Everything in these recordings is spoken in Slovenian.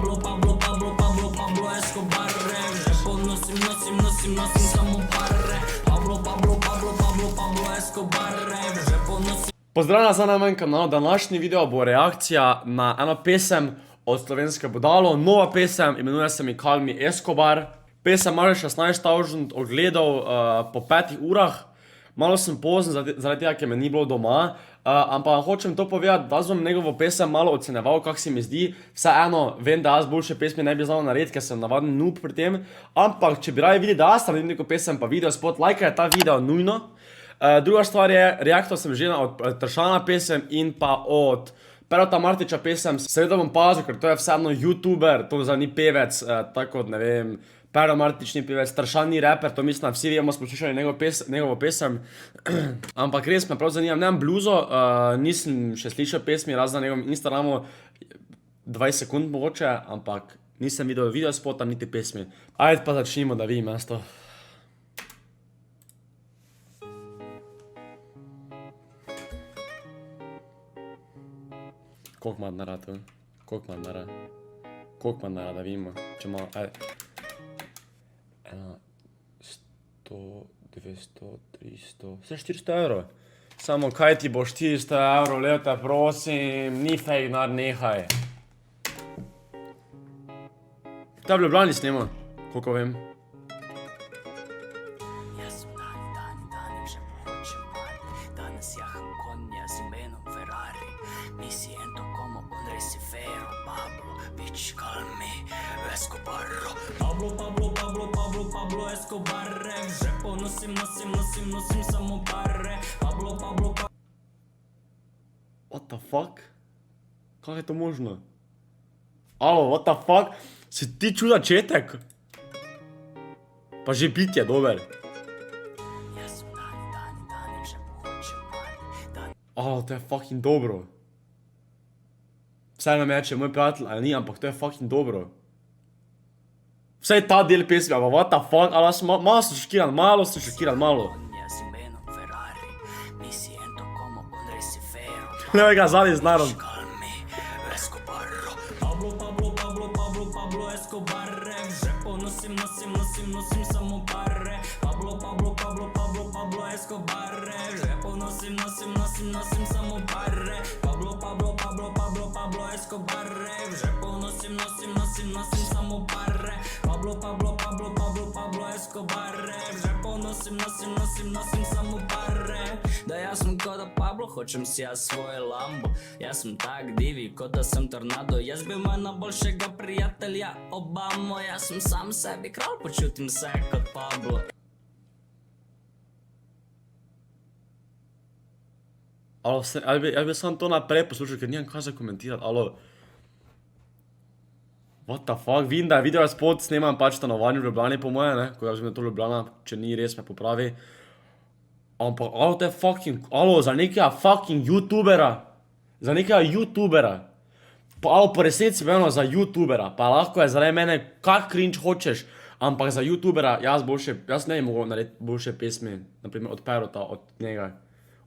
Pablo, Pablo, Pablo, Pablo, Pablo Escobar, žepo nosim, nosim, nosim, nosim samo pare. Pablo, Pablo, Pablo, Pablo, Pablo Escobar, žepo nosim. Pozdravljena za na mojem kanalu, današnji video bo reakcija na eno pesem od Slovenske Budalo, nova pesem, imenuje se mi Call Me Escobar. Pesem ima že 16.000 ogledov po 5 urah, malo sem pozen zaradi tega, ker me ni bilo doma, ampak hočem to povedati, da sem njegovo pesem malo oceneval, kak se mi zdi. Vseeno, vem, da jaz boljše pesmi ne bi znal narediti, ker sem navaden noob pri tem, ampak če bi raje videli, da jaz naredim neko pesem pa video spot, lajkaj ta video nujno. Druga stvar je, reaktor sem že od Tršana pesem in pa od Perota Martiča pesem. Seveda bom pazil, ker to je vseeno youtuber, to za ni pevec, tako ne vem, Pero Martič ni pevec, Tršan ni raper, to mislim, da vsi vemo, smo slišali njegovo pesem. Ampak res me prav zanimam, nemam bluzo, nisem še slišal pesmi, razen na njegovem Instagramu, 20 sekund mogoče, ampak nisem videl video spota, niti pesmi. Ajde pa začnimo, da vidim jaz to. Koliko ima denarja tu? Koliko ima denarja? Koliko ima denarja, da vidimo? Če ima, ajde. 100, 200, 300, vse 400 evrov. Samo kaj ti bo 400 evrov, leta, prosim, ni fake denar, nehaj. Ta v Ljubljani snema, koliko vem. Danas jaham konja z imenom Ferrari. Mi siento como un recifero. Pablo, bitch, call me Escobar. Pablo, Pablo, Pablo, Pablo, Pablo Escobar. Žepo nosim, nosim, nosim, nosim samo pare. Pablo, Pablo, Pablo. What the fuck? Kako je to možno? Alo, what the fuck? Si ti čul začetek? Pa že bit je dober. Alo, to je fucking dobro. Vsaj nam reče, moj prijatelj, ali ni, ampak to je fucking dobro. Vsaj ta del pesmi, ampak what the fuck, ali malo sem šokiran, malo. Levoj ga zadnji z narom. Pablo, Pablo, Pablo, Pablo, Pablo Escobar. Žepo nosim, nosim, nosim, nosim samo pare. Pablo, Pablo, Pablo, Pablo, Pablo Escobar. Žepo nosim, nosim, nosim, nosim samo pare. Pablo, Pablo, Pablo, Pablo, Pablo Escobar. Žepo nosim, nosim, nosim, nosim samo pare. Pablo, Pablo, Pablo, Pablo, Pablo Escobar. Žepo nosim, nosim, nosim, nosim samo pare. Da jaz sem kot da Pablo, hočem si jaz svoje Lambo. Jaz sem tak divi, kot da sem tornado. Jaz bi imel najboljšega prijatelja Obamo. Jaz sem sam sebi kralj, počutim se kot Pablo. Alo, ali bi sam to naprej poslušal, ker nijem kaj za komentirati, alo. What the fuck, vidim, da je video spot snemam pač stanovanje v Ljubljani po moje, ne, ko je to Ljubljana, če ni res me popravi. Ampak, alo, to je fucking, alo, za nekega fucking youtubera, pa alo, po resnici vemo za youtubera, pa lahko je zaradi mene kak cringe hočeš, ampak za youtubera jaz ne bi mogel narediti boljše pesmi, naprimer od Perota, od njega.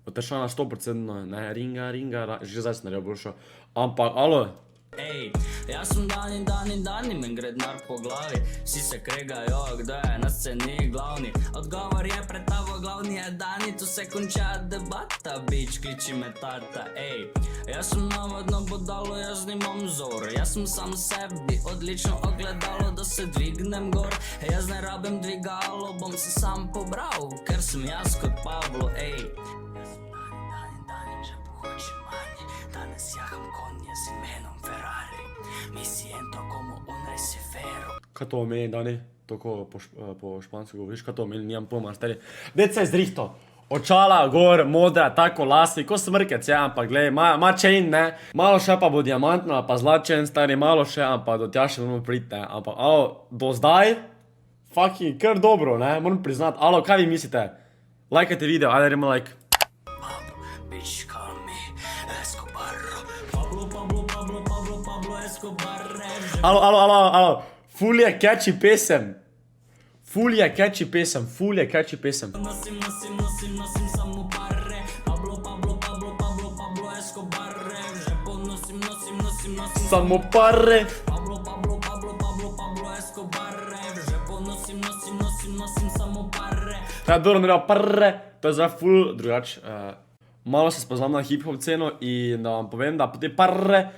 Od Tršana 100%, ne, ringa, že zdaj sem naredil boljšo, ampak, alo. Ej, jaz sem dani, men gre denar po glavi. Vsi se kregajo, kdo je na sceni glavni. Odgovor je pred tavo glavni je Dani, tu se konča debata, bič, kliči me tata. Ej, jaz sem navadno budalo, jaz nimam vzor. Jaz sem sam sebi odlično ogledalo, da se dvignem gor. Jaz ne rabim dvigalo, bom se sam pobral, ker sem jaz kot Pablo, ej. Danes jaham konja z imenom Ferrari. Mi siento como un recifero. Kaj to omeni, Dani? Toko po špansko govoriš, kaj to omeni, nijam pojma, stari. Dec se je zrihto. Očala, gor, modra, tako lasi, ko smrkec, ja, ampak glej, ma chain, ne. Malo še pa bo diamantna, pa zlačen, stari, malo še, ampak do tja še moramo priti, ne. Ampak, alo, do zdaj, fucking, kar dobro, ne, moram priznati. Alo, kaj vi mislite? Lajkajte video, ajde, remo like. Bitch, call me Escobar. Pablo, Pablo, Pablo, Pablo, Pablo Escobar. Alo, ful je catchy pesem. Ful je catchy pesem. Nosim, nosim, nosim, nosim samo pare. Pablo, Pablo, Pablo, Pablo, Pablo Escobar. Žepo nosim, nosim, nosim, nosim samo pare. Pablo, Pablo, To je dobro naredil prre, to je zdaj ful drugač. Malo se spoznam na hip-hop sceno in da vam povem, da te prre,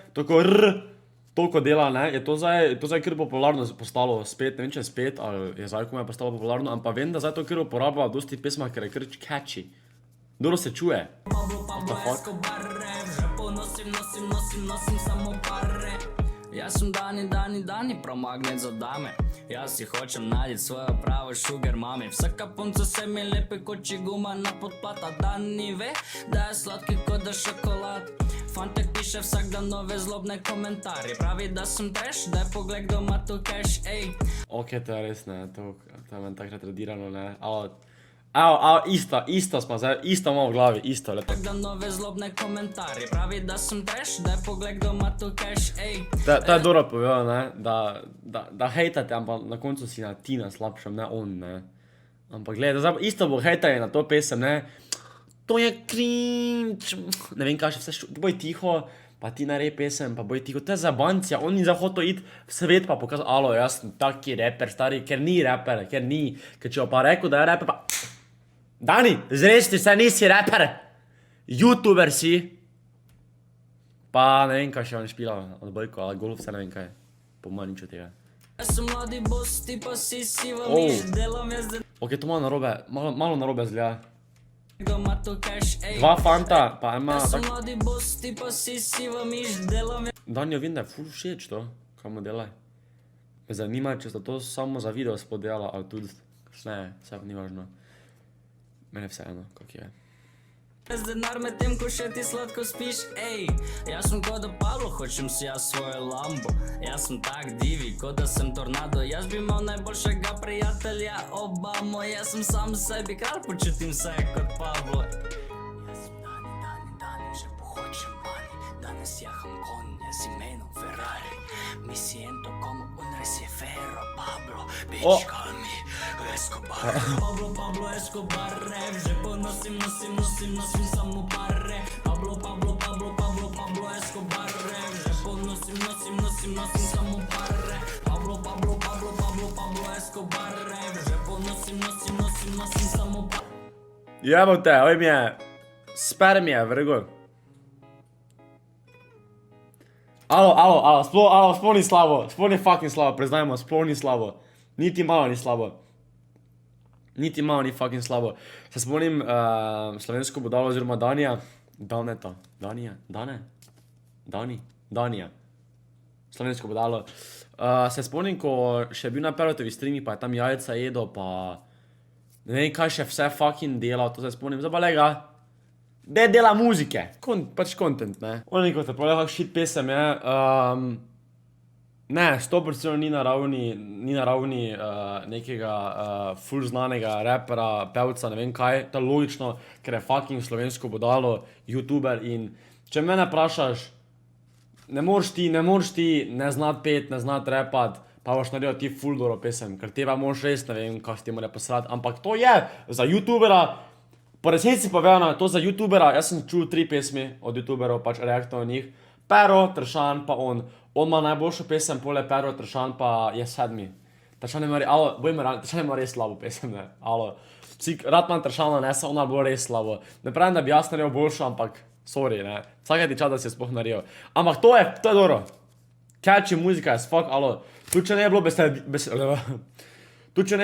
toliko dela, ne, je to zdaj kar popularno postalo spet, ne vem, če je spet, ali je zdaj komaj postalo popularno, ampak vem, da zdaj to kar uporablja v dosti pesmah, ker je kar catchy. Dobro se čuje. What the fuck? Jaz sem dani, prav magnet za dame. Jaz si hočem najditi svojo pravo sugar mami. Vsaka punca se mi lepi kot čiguma na podplata. Dani ve, da je sladki kot da šokolad. Fantek piše vsak dan nove zlobne komentarje. Pravi, da sem trash, da je pogled doma tu cash, ej. Ok, to je res, ne, to je meni takrat redirano, ne, isto smo zdaj, isto imamo v glavi, isto, lepo. Vsak dan nove zlobne komentarje. Pravi, da sem trash, da je pogled doma tu cash, ej. To je dobro povedal, ne, da hejtate, ampak na koncu si ti na slabšem, ne on, ne. Ampak gledaj, zdaj isto bo hejtanje na to pesem, ne. To je cringe, ne vem kaj še vse, boj tiho, pa ti narej pesem, pa boj tiho, to je zabancija, on ni zahoto iti v svet pa pokazal, alo, jaz sem taki raper, stari, ker ni raper, ker če bo pa rekel, da je raper, pa... Dani, zrešti se, nisi raper, youtuber si, pa ne vem kaj še on špila, odbojko, ali golf, vse ne vem kaj, po manj nič od tega. Jaz sem mladi boss, ti pa si siva miš, delam jaz Ok, to malo narobe, malo narobe zgleda. doma tu cash, ej. Dva fanta, pa ima Jaz sem tak... mladi boss, ti pa si siva miš, delam jaz Danjo vem, da je ful všeč to, kaj mu dela. Me zanima, če sta to samo za video spod delala, ali tudi kasneje, vse ni važno. Mene vseeno, kak je. denar med tem, ko še ti sladko spiš, ej. Jaz sem kot da Pablo, hočem si jaz svoje Lambo. Jaz sem tak divi, kot da sem tornado. Jaz bi imel najboljšega prijatelja Obamo. Jaz sem sam sebi kralj, počutim se kot Pablo. Jaz sem dani, že pohočem bani. Danes jaham konje z imenom Ferrari. Mi si ento como un resiefero, Pablo. Bitch, call me Escobar. Pablo Escobar, že ponosim samo pare. Pablo Escobar, že ponosim samo pare. Pablo Escobar, že ponosim samo pare. Jebote, oj mi je, spermije, vrgo. Alo, sploh ni slabo, sploh ni fucking slabo, priznajmo, sploh ni slabo. Niti malo ni slabo. Niti malo ni fucking slabo. Se spomnim slovensko budalo oziroma Danija. Danija. Slovensko budalo. Se spomnim, ko še je bil na Perotovi streami, pa je tam jajca jedel, pa... Ne vem, kaj še vse fucking dela, to se spomnim. Zdaj pa lega, da dela muzike. Pač content, ne. Ono kot je prav shit pesem je... Ne, 100% ni na ravni nekega ful znanega rapera, pevca, ne vem kaj, to je logično, ker je fucking slovensko budalo, youtuber in če mene vprašaš, ne moreš ti ne znat pet, ne znat rapat, pa boš naredil ti ful dobro pesem, ker teba moraš res, ne vem, kaj se ti mora posrati, ampak to je za youtubera, po resnici povedano, to za youtubera, jaz sem čul 3 pesmi od youtuberov, pač reaktov na njih, Pero, Tršan pa on ima najboljšo pesem, pole Pero, Tršan pa je 7. Tršan ima res slabo pesem, ne, alo. Vsi rad imam Tršana, ne, ona bo res slabo. Ne pravim, da bi jaz naredil boljšo, ampak, sorry, ne, vsakaj ti čas, da si je sploh naredil. Ampak to je dobro. Catchy muzika je fuck, alo. Tudi če ne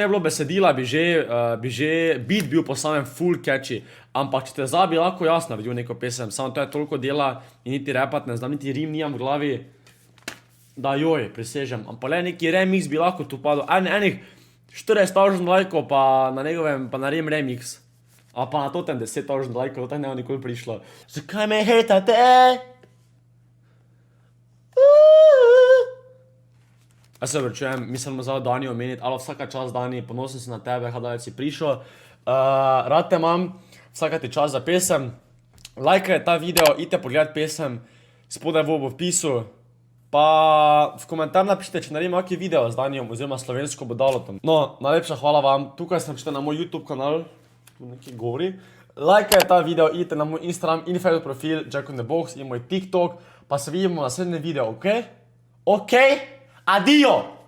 je bilo besedila, bi že beat bil po samem full catchy. Ampak če te bi lahko jaz naredil neko pesem, samo to je toliko dela in niti rapat, ne znam, niti rim nimam v glavi, da joj, prisežem. Ampak le neki remix bi lahko tu padel. Enih 40,000 lajkov pa na njegovem, pa naredim remix. A pa na totem 10,000 lajkov, to tak ne bo nikoli prišlo. Zakaj me hejtate? Jaz se vrčujem, mislim, da Dani omeniti, alo vsaka čas Dani, ponosen sem na tebe, da si prišel. Rad te imam, vsaka ti čas za pesem. Lajkaj ta video, idite pogledat pesem, spodaj v opisu. Pa v komentar napišite, če naredim kakšen video z Danijom oziroma slovensko budalotom. No, najlepša hvala vam, tukaj sem na moj YouTube kanal, tu nekaj govori. Lajkaj ta video, idite na moj Instagram in Facebook profil, Jack on the Box in moj TikTok, pa se vidimo na naslednjem videu, ok? Ok? Adijo!